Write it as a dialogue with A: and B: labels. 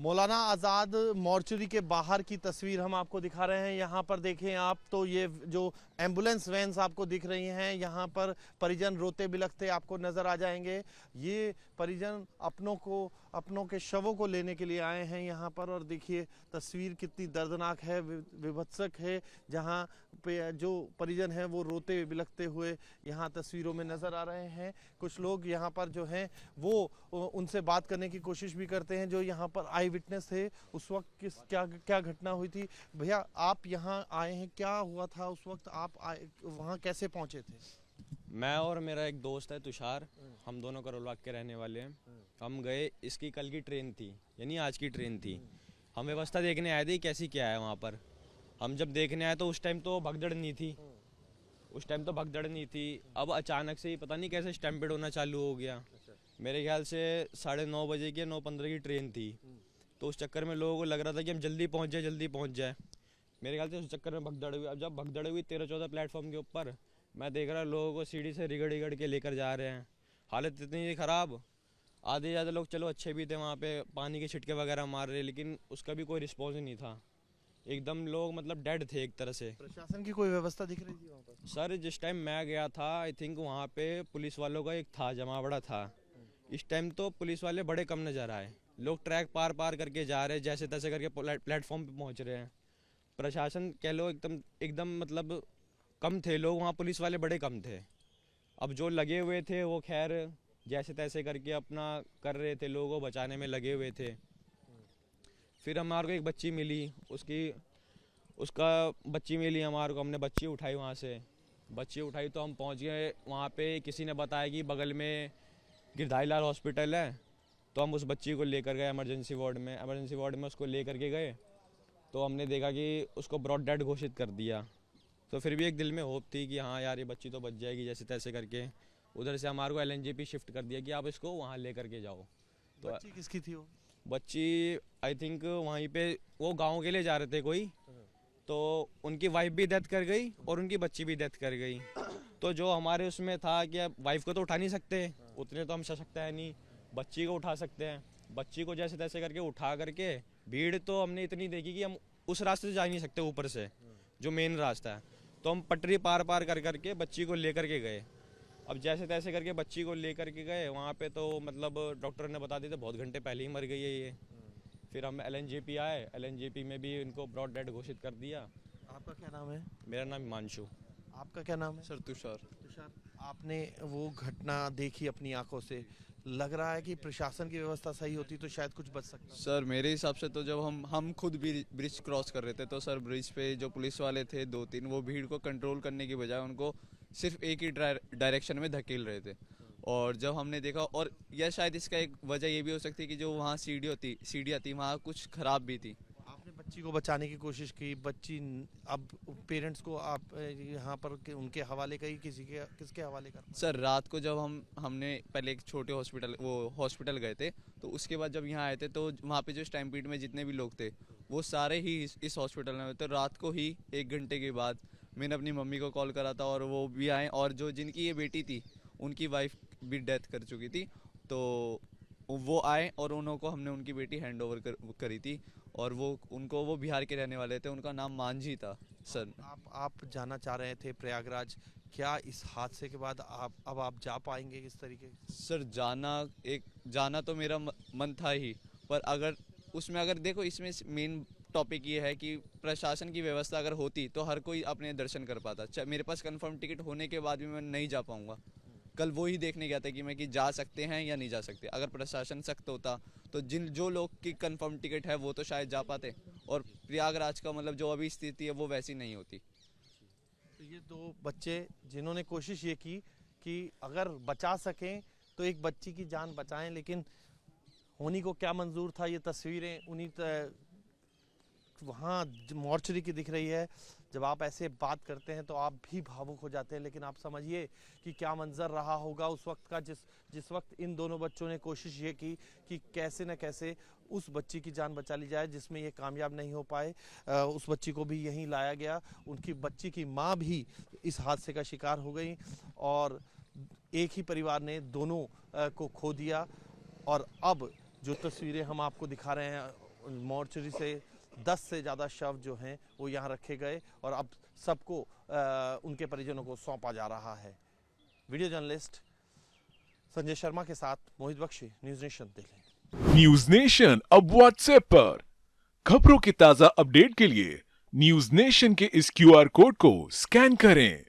A: मौलाना आज़ाद mortuary के बाहर की तस्वीर हम आपको दिखा रहे हैं। यहाँ पर देखें आप तो ये जो एम्बुलेंस वैन्स आपको दिख रही हैं, यहाँ पर परिजन रोते बिलखते आपको नज़र आ जाएंगे। ये परिजन अपनों के शवों को लेने के लिए आए हैं यहाँ पर। और देखिए तस्वीर कितनी दर्दनाक है, विभत्सक है, जहाँ पे जो परिजन हैं वो रोते बिलखते हुए यहाँ तस्वीरों में नज़र आ रहे हैं। कुछ लोग यहाँ पर जो हैं वो उनसे बात करने की कोशिश भी करते हैं जो यहाँ पर आई विटनेस थे। उस वक्त क्या घटना हुई थी? भैया आप यहाँ आए हैं, क्या हुआ था उस वक्त? आप वहाँ कैसे पहुँचे थे?
B: मैं और मेरा एक दोस्त है तुषार, हम दोनों करोल बाग के रहने वाले हैं। हम गए, इसकी कल की ट्रेन थी, यानी आज की ट्रेन थी। हम व्यवस्था देखने आए थे कैसी क्या है वहाँ पर। हम जब देखने आए तो उस टाइम तो भगदड़ नहीं थी। अब अचानक से ही पता नहीं कैसे स्टैम्पेड होना चालू हो गया। मेरे ख्याल से 9:30 बजे की 9:15 की ट्रेन थी, तो उस चक्कर में लोगों को लग रहा था कि हम जल्दी पहुँच जाए। मेरे ख्याल से उस चक्कर में भगदड़ हुई। अब जब भगदड़ हुई 13-14 प्लेटफॉर्म के ऊपर, मैं देख रहा लोगों को सीढ़ी से रिगड़ के लेकर जा रहे हैं। हालत इतनी ख़राब, आधे ज़्यादा लोग चलो अच्छे भी थे, वहाँ पे पानी के छिटके वगैरह मार रहे, लेकिन उसका भी कोई रिस्पॉन्स नहीं था। एकदम लोग मतलब डेड थे एक तरह से।
A: प्रशासन की कोई व्यवस्था दिख रही थी वहाँ पर?
B: सर जिस टाइम मैं गया था, आई थिंक वहाँ पे पुलिस वालों का एक था जमावड़ा था। इस टाइम तो पुलिस वाले बड़े कम नज़र आए। लोग ट्रैक पार करके जा रहे हैं, जैसे तैसे करके प्लेटफॉर्म पे पहुँच रहे हैं। प्रशासन कह लो एकदम मतलब कम थे लोग वहाँ, पुलिस वाले बड़े कम थे। अब जो लगे हुए थे वो खैर जैसे तैसे करके अपना कर रहे थे, लोगों को बचाने में लगे हुए थे। फिर हमारे को एक बच्ची मिली, बच्ची मिली हमारे को। हमने बच्ची उठाई वहाँ से। बच्ची उठाई तो हम पहुँच गए वहाँ पे। किसी ने बताया कि बगल में गिरधारी लाल हॉस्पिटल है, तो हम उस बच्ची को लेकर गए इमरजेंसी वार्ड में उसको लेकर के गए। तो हमने देखा कि उसको ब्रॉड डेड घोषित कर दिया। तो फिर भी एक दिल में होप थी कि हाँ यार ये बच्ची तो बच जाएगी जैसे तैसे करके। उधर से हमारे को एलएनजेपी शिफ्ट कर दिया कि आप इसको वहाँ लेकर के जाओ। तो
A: बच्ची किसकी थी वो?
B: बच्ची आई थिंक वहीं पे वो गांव के लिए जा रहे थे कोई, तो उनकी वाइफ भी डेथ कर गई और उनकी बच्ची भी डेथ कर गई। तो जो हमारे उसमें था कि अब वाइफ को तो उठा नहीं सकते, उतने तो हम सशक्त है नहीं, बच्ची को उठा सकते हैं। बच्ची को जैसे तैसे करके उठा करके, भीड़ तो हमने इतनी देखी कि हम उस रास्ते से जा ही नहीं सकते ऊपर से, जो मेन रास्ता है। तो हम पटरी पार कर करके बच्ची को लेकर के गए। अब जैसे तैसे करके बच्ची को लेकर के गए वहाँ पे, तो मतलब डॉक्टर ने बता दिया था बहुत घंटे पहले ही मर गई है ये। फिर हम एलएनजेपी आए, एलएनजेपी में भी इनको ब्रॉड डेड घोषित कर दिया।
A: आपका क्या नाम है?
B: मेरा नाम हिमांशु।
A: आपका क्या नाम है?
C: सर तुषार।
A: तुषार, आपने वो घटना देखी अपनी आंखों से, लग रहा है कि प्रशासन की व्यवस्था सही होती तो शायद कुछ बच सकता।
C: सर मेरे हिसाब से तो जब हम खुद भी ब्रिज क्रॉस कर रहे थे, तो सर ब्रिज पे जो पुलिस वाले थे 2-3, वो भीड़ को कंट्रोल करने की बजाय उनको सिर्फ एक ही डायरेक्शन में धकेल रहे थे। और जब हमने देखा, और यह शायद इसका एक वजह ये भी हो सकती है कि जो वहाँ सीढ़ियाँ थी वहाँ कुछ खराब भी थी।
A: आपने बच्ची को बचाने की कोशिश की, बच्ची अब पेरेंट्स को आप यहाँ पर उनके हवाले करी, किसके हवाले कर?
C: सर रात को जब हमने पहले एक छोटे हॉस्पिटल गए थे, तो उसके बाद जब यहाँ आए थे तो वहाँ पे जो स्टैम्पीड में जितने भी लोग थे वो सारे ही इस हॉस्पिटल में थे। रात को ही 1 घंटे के बाद मैंने अपनी मम्मी को कॉल करा था और वो भी आए, और जो जिनकी ये बेटी थी उनकी वाइफ भी डेथ कर चुकी थी, तो वो आए और उनको हमने उनकी बेटी हैंड ओवर करी थी। और वो बिहार के रहने वाले थे, उनका नाम मांझी था। सर
A: आप जाना चाह रहे थे प्रयागराज, क्या इस हादसे के बाद आप जा पाएंगे किस तरीके?
C: सर जाना तो मेरा मन था ही, पर अगर देखो इसमें मेन टॉपिक ये है कि प्रशासन की व्यवस्था अगर होती तो हर कोई अपने दर्शन कर पाता। मेरे पास कंफर्म टिकट होने के बाद भी मैं नहीं जा पाऊंगा। कल वो ही देखने गया था कि जा सकते हैं या नहीं जा सकते। अगर प्रशासन सख्त होता तो जो लोग की कंफर्म टिकट है वो तो शायद जा पाते, और प्रयागराज का मतलब जो अभी स्थिति है वो वैसी नहीं होती।
A: तो ये 2 बच्चे जिन्होंने कोशिश ये की कि अगर बचा सकें तो एक बच्ची की जान बचाएं, लेकिन होनी को क्या मंजूर था। ये तस्वीरें उन्हीं वहाँ मॉर्चरी की दिख रही है। जब आप ऐसे बात करते हैं तो आप भी भावुक हो जाते हैं, लेकिन आप समझिए कि क्या मंजर रहा होगा उस वक्त का, जिस वक्त इन दोनों बच्चों ने कोशिश ये की कि कैसे न कैसे उस बच्ची की जान बचा ली जाए, जिसमें ये कामयाब नहीं हो पाए। उस बच्ची को भी यहीं लाया गया। उनकी बच्ची की माँ भी इस हादसे का शिकार हो गई और एक ही परिवार ने दोनों को खो दिया। और अब जो तस्वीरें हम आपको दिखा रहे हैं मॉर्चरी से 10 से ज़्यादा शव जो हैं वो यहाँ रखे गए और अब सबको उनके परिजनों को सौंपा जा रहा है। वीडियो जर्नलिस्ट संजय शर्मा के साथ Mohit Bakshi, News Nation Delhi.
D: News Nation अब व्हाट्सएप पर खबरों की ताजा अपडेट के लिए न्यूज नेशन के इस क्यूआर कोड को स्कैन करें।